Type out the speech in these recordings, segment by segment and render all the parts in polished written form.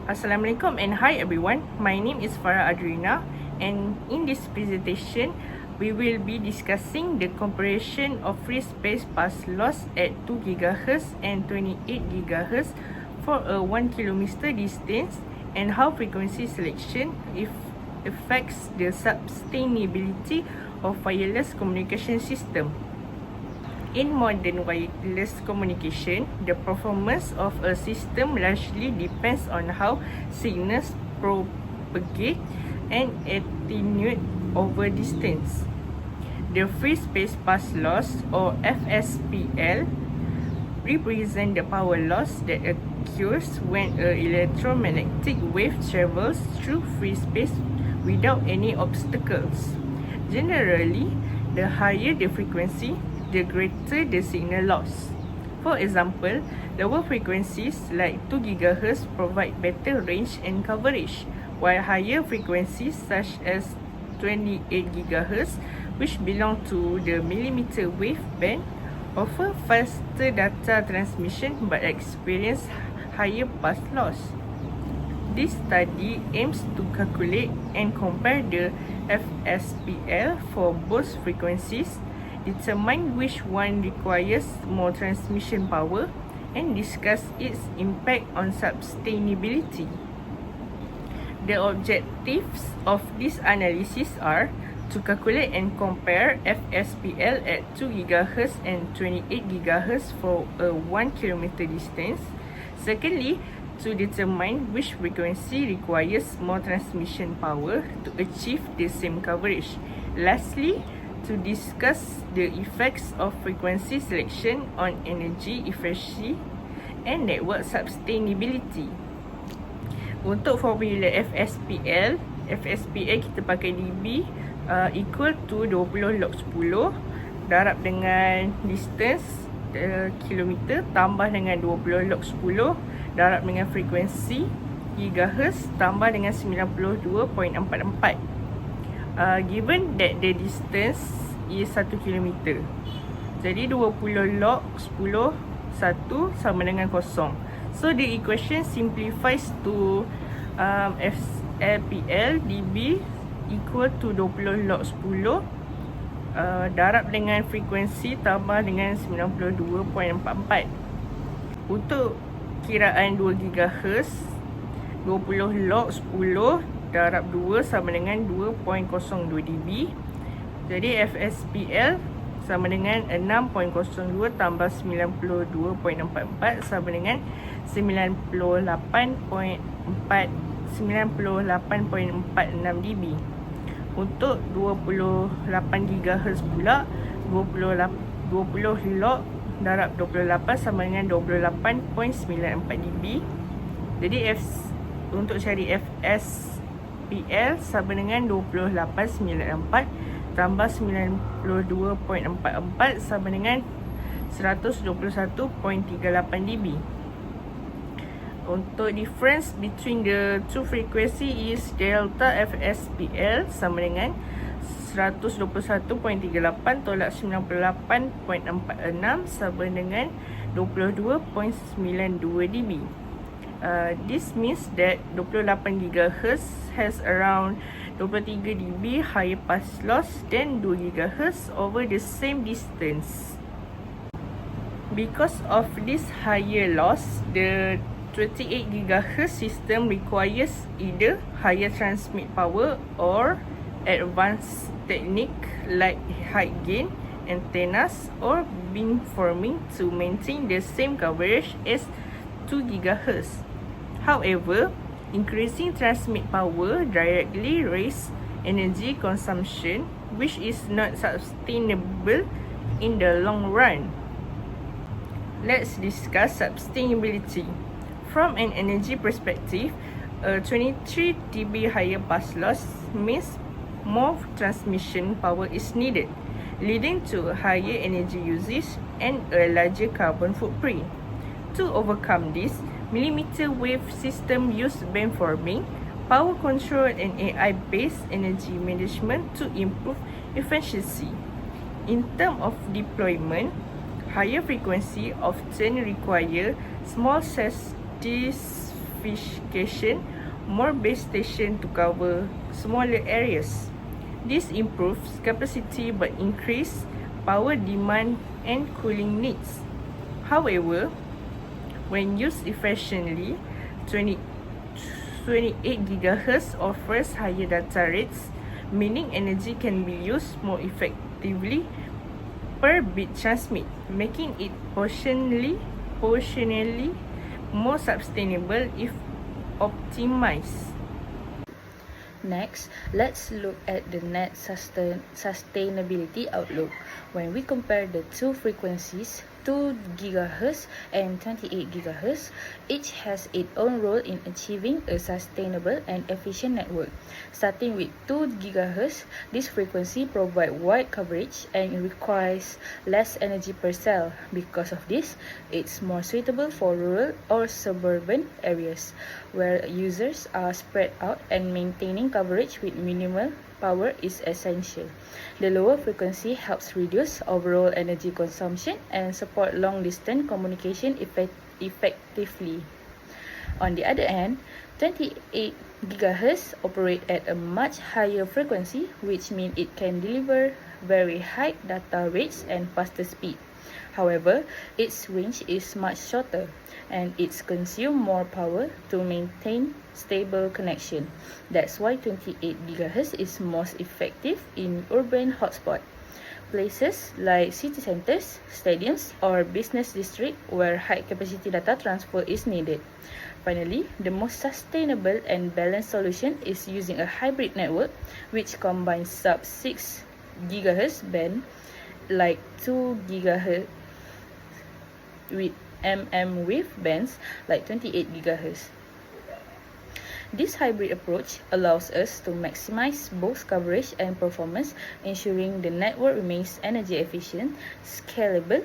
Assalamualaikum and hi everyone. My name is Farah Adrina, and in this presentation we will be discussing the comparison of free space path loss at 2 GHz and 28 GHz for a 1 km distance and how frequency selection affects the sustainability of wireless communication system. In modern wireless communication, the performance of a system largely depends on how signals propagate and attenuate over distance. The free space path loss, or FSPL, represents the power loss that occurs when an electromagnetic wave travels through free space without any obstacles. Generally, the higher the frequency, the greater the signal loss. For example, lower frequencies like 2 GHz provide better range and coverage, while higher frequencies such as 28 GHz, which belong to the millimeter wave band, offer faster data transmission but experience higher path loss. This study aims to calculate and compare the FSPL for both frequencies, determine which one requires more transmission power, and discuss its impact on sustainability. The objectives of this analysis are to calculate and compare FSPL at 2 GHz and 28 GHz for a 1 km distance. Secondly, to determine which frequency requires more transmission power to achieve the same coverage. Lastly, to discuss the effects of frequency selection on energy efficiency and network sustainability. Untuk formula FSPL kita pakai dB equal to 20 log 10 darab dengan distance kilometer tambah dengan 20 log 10 darab dengan frekuensi gigahertz tambah dengan 92.44. Given that the distance is 1 km, jadi 20 log 10 1 sama dengan 0. So the equation simplifies to FSPL dB equal to 20 log 10 darab dengan frekuensi tambah dengan 92.44. Untuk kiraan 2 GHz, 20 log 10 darab 2 sama dengan 2.02 dB. Jadi FSPL sama dengan 6.02 tambah 92.44 sama dengan 98.46 dB. Untuk 28 GHz pula, 20 log darab 28 sama dengan 28.94 dB. Jadi untuk cari FSPL sama dengan 28.94 tambah 92.44 sama dengan 121.38 dB. Untuk difference between the two frequency is delta FSPL sama dengan 121.38 tolak 98.46 sama dengan 22.92 dB. This means that 28 GHz has around 23 dB higher path loss than 2 GHz over the same distance. Because of this higher loss, the 28 GHz system requires either higher transmit power or advanced technique like high gain antennas or beamforming to maintain the same coverage as 2 GHz. However, increasing transmit power directly raises energy consumption, which is not sustainable in the long run. Let's discuss sustainability. From an energy perspective, a 23 dB higher path loss means more transmission power is needed, leading to higher energy usage and a larger carbon footprint. To overcome this, millimeter wave system use beamforming, power control and AI-based energy management to improve efficiency. In terms of deployment, higher frequency often require small densification, more base stations to cover smaller areas. This improves capacity but increases power demand and cooling needs. However, when used efficiently, 28 GHz offers higher data rates, meaning energy can be used more effectively per bit transmit, making it proportionally more sustainable if optimized. Next, let's look at the net sustainability outlook. When we compare the two frequencies, 2 GHz and 28 GHz, each has its own role in achieving a sustainable and efficient network. Starting with 2 GHz, this frequency provides wide coverage and requires less energy per cell. Because of this, it's more suitable for rural or suburban areas, where users are spread out and maintaining coverage with minimal power is essential. The lower frequency helps reduce overall energy consumption and support long-distance communication effectively. On the other hand, 28 GHz operate at a much higher frequency, which means it can deliver very high data rates and faster speed. However, its range is much shorter, and it consumes more power to maintain stable connection. That's why 28 GHz is most effective in urban hotspots, places like city centers, stadiums, or business districts where high-capacity data transfer is needed. Finally, the most sustainable and balanced solution is using a hybrid network which combines sub-6 GHz band like 2 GHz with wave bands like 28 GHz. This hybrid approach allows us to maximize both coverage and performance, ensuring the network remains energy efficient, scalable,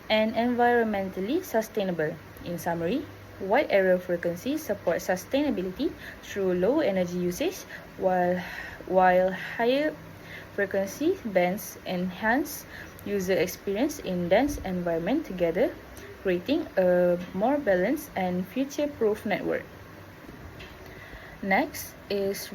and environmentally sustainable. In summary, wide area frequency supports sustainability through low energy usage, while higher frequency bands enhance user experience in dense environment together, creating a more balanced and future-proof network. Next is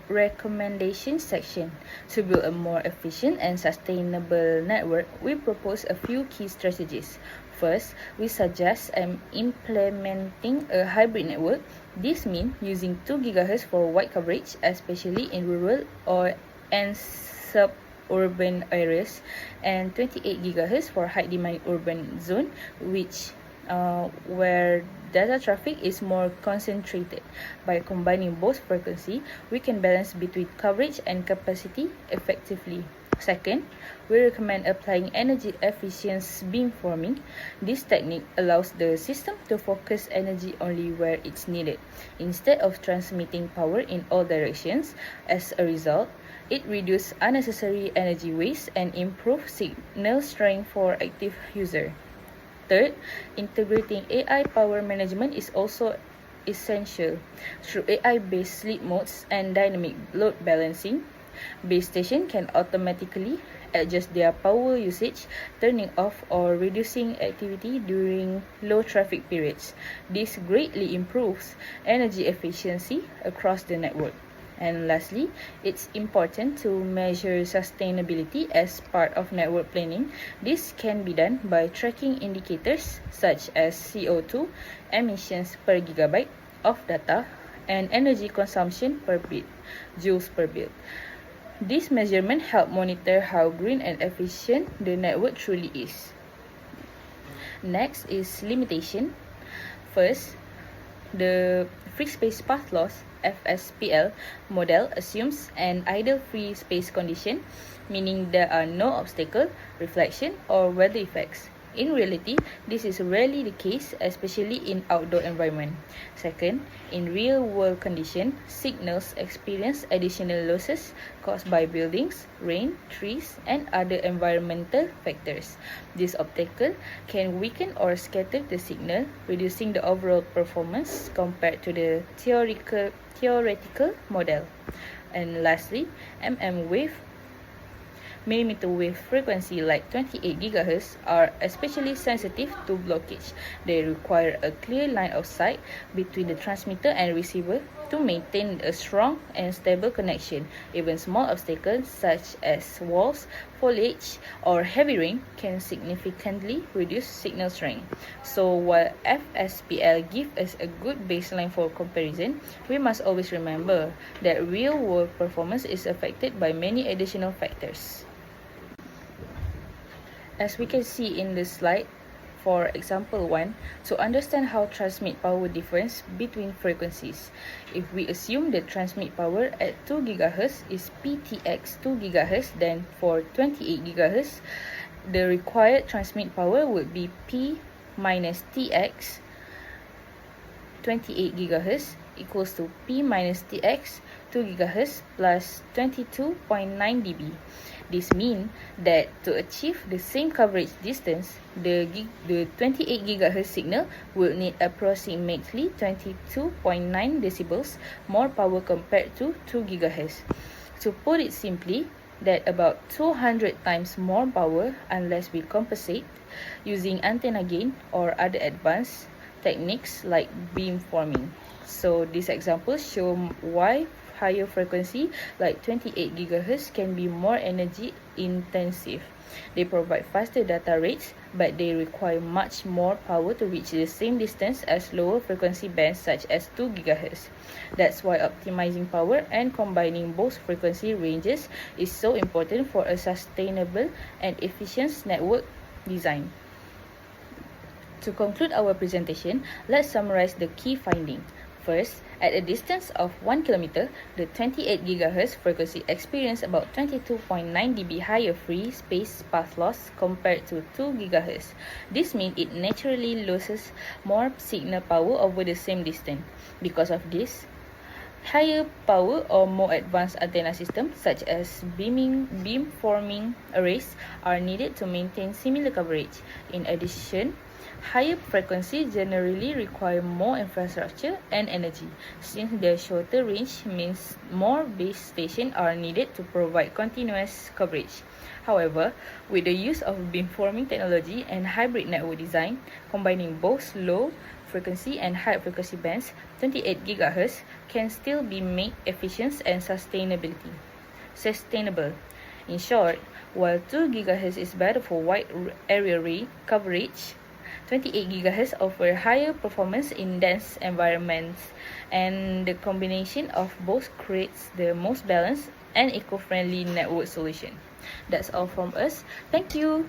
recommendation section. To build a more efficient and sustainable network, we propose a few key strategies. First, we suggest implementing a hybrid network. This means using 2 GHz for wide coverage, especially in rural and suburban areas, and 28 GHz for high-demand urban zone, where data traffic is more concentrated. By combining both frequency, we can balance between coverage and capacity effectively. Second, we recommend applying energy efficient beamforming. This technique allows the system to focus energy only where it's needed, instead of transmitting power in all directions. As a result, it reduces unnecessary energy waste and improves signal strength for active users. Third, integrating AI power management is also essential. Through AI-based sleep modes and dynamic load balancing, base stations can automatically adjust their power usage, turning off or reducing activity during low traffic periods. This greatly improves energy efficiency across the network. And lastly, it's important to measure sustainability as part of network planning. This can be done by tracking indicators such as CO2 emissions per gigabyte of data and energy consumption per bit, joules per bit. These measurements help monitor how green and efficient the network truly is. Next is limitation. First, the free space path loss (FSPL) model assumes an ideal free space condition, meaning there are no obstacle, reflection, or weather effects. In reality, this is rarely the case, especially in outdoor environment. Second, in real-world conditions, signals experience additional losses caused by buildings, rain, trees, and other environmental factors. This obstacle can weaken or scatter the signal, reducing the overall performance compared to the theoretical model. And lastly, wave millimeter wave frequency like 28 GHz are especially sensitive to blockage. They require a clear line of sight between the transmitter and receiver to maintain a strong and stable connection. Even small obstacles such as walls, foliage, or heavy rain can significantly reduce signal strength. So while FSPL gives us a good baseline for comparison, we must always remember that real-world performance is affected by many additional factors. As we can see in this slide, for example 1, to understand how transmit power difference between frequencies. If we assume the transmit power at 2 GHz is PTX 2 GHz, then for 28 GHz, the required transmit power would be P minus TX 28 GHz equals to P minus TX 2 GHz plus 22.9 dB. This means that to achieve the same coverage distance, the 28 GHz signal will need approximately 22.9 decibels more power compared to 2 GHz. To put it simply, that about 200 times more power unless we compensate using antenna gain or other advanced techniques like beamforming. So this example shows why higher frequency like 28 GHz can be more energy intensive. They provide faster data rates, but they require much more power to reach the same distance as lower frequency bands such as 2 GHz. That's why optimizing power and combining both frequency ranges is so important for a sustainable and efficient network design. To conclude our presentation, let's summarize the key findings. First, at a distance of 1 km, the 28 GHz frequency experienced about 22.9 dB higher free space path loss compared to 2 GHz. This means it naturally loses more signal power over the same distance. Because of this, higher power or more advanced antenna systems such as beamforming arrays are needed to maintain similar coverage. In addition, higher frequency generally require more infrastructure and energy, since the shorter range means more base stations are needed to provide continuous coverage. However, with the use of beamforming technology and hybrid network design, combining both low frequency and high frequency bands, 28 GHz can still be made efficient and sustainable. In short, while 2 GHz is better for wide area coverage, 28 GHz offer higher performance in dense environments, and the combination of both creates the most balanced and eco-friendly network solution. That's all from us. Thank you.